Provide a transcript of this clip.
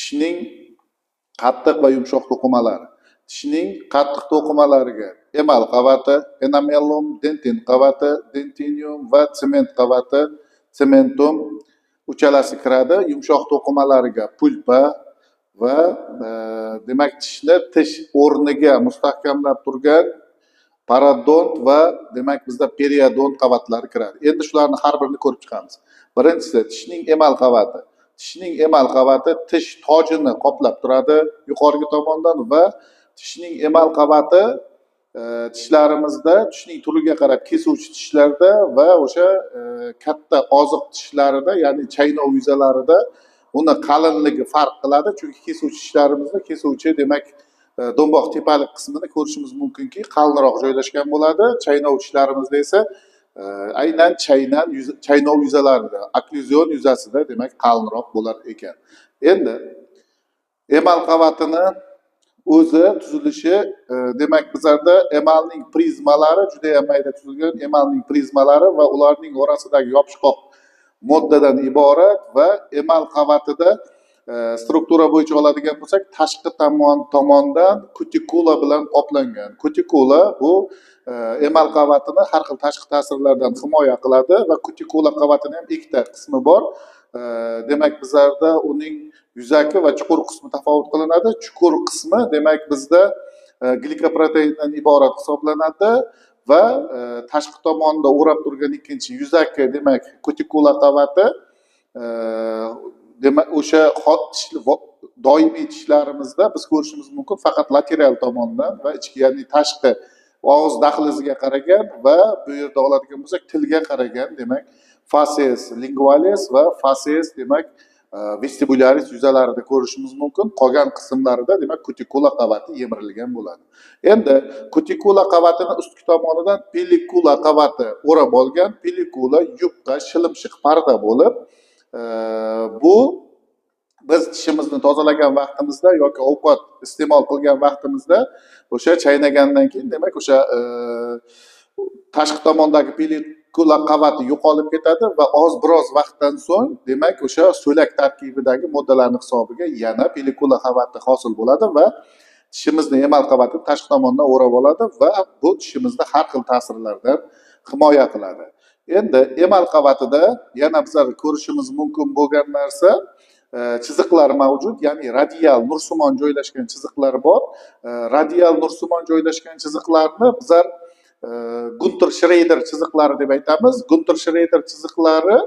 tishning qattiq va yumshoq to'qimalari. Tishning qattiq to'qimalariga emal qavati, enamellum, dentin qavati, dentinium va sement qavati, cementum uchalasi kiradi. Yumshoq to'qimalariga pulpa va demak tishni tish o'rniga mustahkamlab turgan parodont va demak bizda periodont qavatlari kiradi. Endi shularni har birini ko'rib chiqamiz. Birinchisi tishning emal qavati. Tishning emal qavati tish tojini qoplab turadi yuqorgi tomondan va tishning emal qavati tishlarimizda tishning turiga qarab kesuvchi tishlarda va o'sha katta oziq tishlarida, ya'ni chaynov yuzalarida uni qalinligi farq qiladi. Chunki kesuvchi tishlarimizda kesuvchi demak do'mboq tepalik qismini ko'rishimiz mumkinki qalinroq joylashgan bo'ladi. Chaynov tishlarimizda esa aynan chaynov yuzalarida, okklyuzion yuzasida demak qalinroq bo'lar ekan. Endi emal qavatini o'zi tuzilishi demak bizlarda emalning prizmalari juda ham mayda tuzilgan emalning prizmalari va ularning orasidagi yopishqoq moddadan iborat va emal qavatida struktura bo'yicha oladigan bo'lsak, tashqi tomondan kutikula bilan qoplangan. Kutikula bu emal qavatini har xil tashqi ta'sirlardan himoya qiladi va kutikula qavatini ham ikkita qismi bor. Demak bizlarda uning yuzaki va chuqur qismi tafovut qilinadi. Chuqur qismi demak bizda glikoproteindan iborat hisoblanadi va tashqi tomonda o'rab turgan ikkinchi yuzaki demak kutikula qavati demak o'sha doimiy tishlarimizda biz ko'rishimiz mumkin faqat lateral tomondan va ichki, ya'ni tashqi og'iz dahliziga qaragan va bu yerda oladigan bo'lsak tilga qaragan demak facies lingualis va facies demak vestibularis yuzalarida ko'rishimiz mumkin. Qolgan qismlarida demak kutikula qavati yemirilgan bo'ladi. Endi kutikula qavatini ustki tomonidan pelikula qavati o'rab olgan. Pelikula yupqa, shilimshiq parda bo'lib, bu biz tishimizni tozalagan vaqtimizda yoki ovqat iste'mol qilgan vaqtimizda o'sha chaynagandan keyin demak o'sha tashqi tomondagi pelikula qavati yo'qolib ketadi va biroz vaqtdan so'ng demak o'sha so'lak tarkibidagi moddalarning hisobiga yana pelikula qavati hosil bo'ladi va tishimizni emal qavati tashqi tomondan o'rab oladi va bu tishimizda har xil ta'sirlardan himoya qiladi. Endi emal qavatida yana bizlar ko'rishimiz mumkin bo'lgan narsa chiziqlar mavjud, ya'ni radial nursimon joylashgan chiziqlar bor. Radial nursimon joylashgan chiziqlarni bizlar Gunter Schrader chiziqlari deb aytamiz. Gunter Schrader chiziqlari